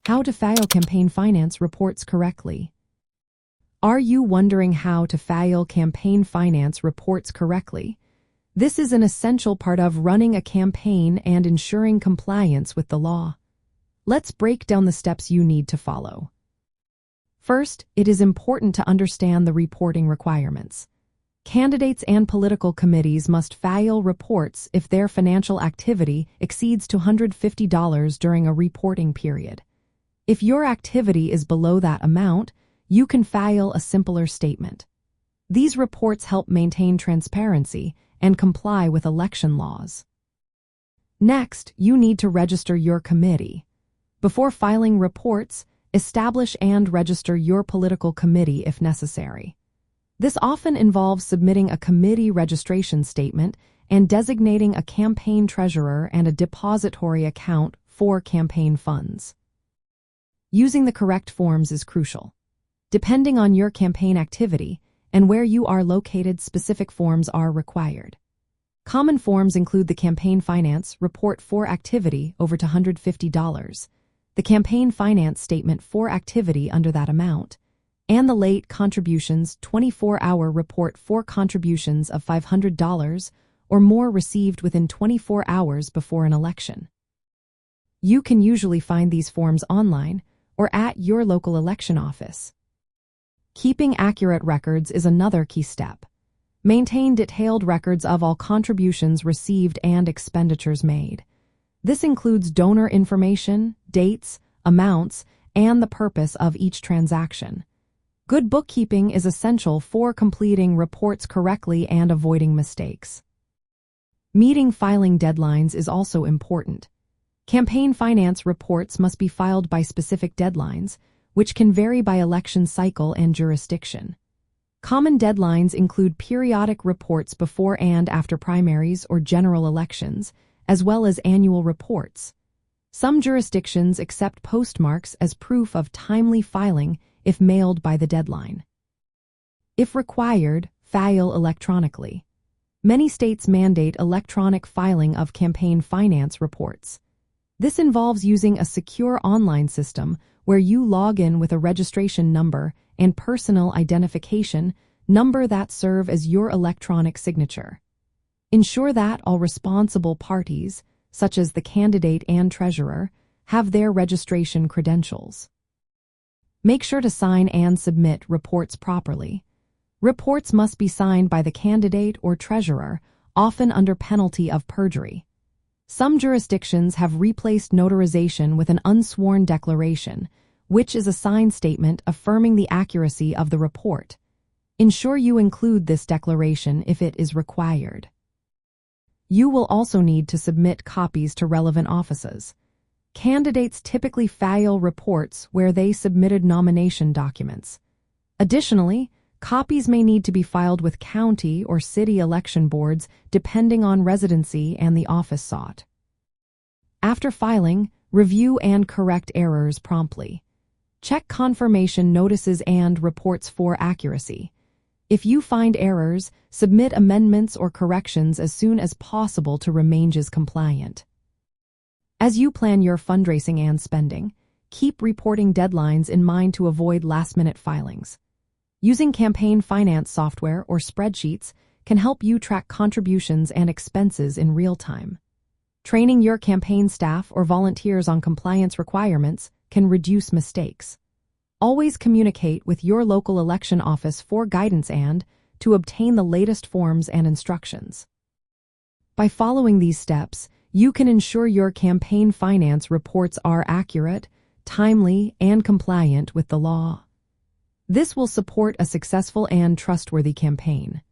How to file campaign finance reports correctly. Are you wondering how to file campaign finance reports correctly? This is an essential part of running a campaign and ensuring compliance with the law. Let's break down the steps you need to follow. First, it is important to understand the reporting requirements. Candidates and political committees must file reports if their financial activity exceeds $250 during a reporting period. If your activity is below that amount, you can file a simpler statement. These reports help maintain transparency and comply with election laws. Next, you need to register your committee. Before filing reports, establish and register your political committee if necessary. This often involves submitting a committee registration statement and designating a campaign treasurer and a depository account for campaign funds. Using the correct forms is crucial. Depending on your campaign activity and where you are located, specific forms are required. Common forms include the campaign finance report for activity over $250, the campaign finance statement for activity under that amount, and the late contributions 24-hour report for contributions of $500 or more received within 24 hours before an election. You can usually find these forms online or at your local election office. Keeping accurate records is another key step. Maintain detailed records of all contributions received and expenditures made. This includes donor information, dates, amounts, and the purpose of each transaction. Good bookkeeping is essential for completing reports correctly and avoiding mistakes. Meeting filing deadlines is also important. Campaign finance reports must be filed by specific deadlines, which can vary by election cycle and jurisdiction. Common deadlines include periodic reports before and after primaries or general elections, as well as annual reports. Some jurisdictions accept postmarks as proof of timely filing if mailed by the deadline. If required, file electronically. Many states mandate electronic filing of campaign finance reports. This involves using a secure online system where you log in with a registration number and personal identification number that serve as your electronic signature. Ensure that all responsible parties, such as the candidate and treasurer, have their registration credentials. Make sure to sign and submit reports properly. Reports must be signed by the candidate or treasurer, often under penalty of perjury. Some jurisdictions have replaced notarization with an unsworn declaration, which is a signed statement affirming the accuracy of the report. Ensure you include this declaration if it is required. You will also need to submit copies to relevant offices. Candidates typically file reports where they submitted nomination documents. Additionally, copies may need to be filed with county or city election boards depending on residency and the office sought. After filing, review and correct errors promptly. Check confirmation notices and reports for accuracy. If you find errors, submit amendments or corrections as soon as possible to remain compliant. As you plan your fundraising and spending, keep reporting deadlines in mind to avoid last-minute filings. Using campaign finance software or spreadsheets can help you track contributions and expenses in real time. Training your campaign staff or volunteers on compliance requirements can reduce mistakes. Always communicate with your local election office for guidance and to obtain the latest forms and instructions. By following these steps, you can ensure your campaign finance reports are accurate, timely, and compliant with the law. This will support a successful and trustworthy campaign.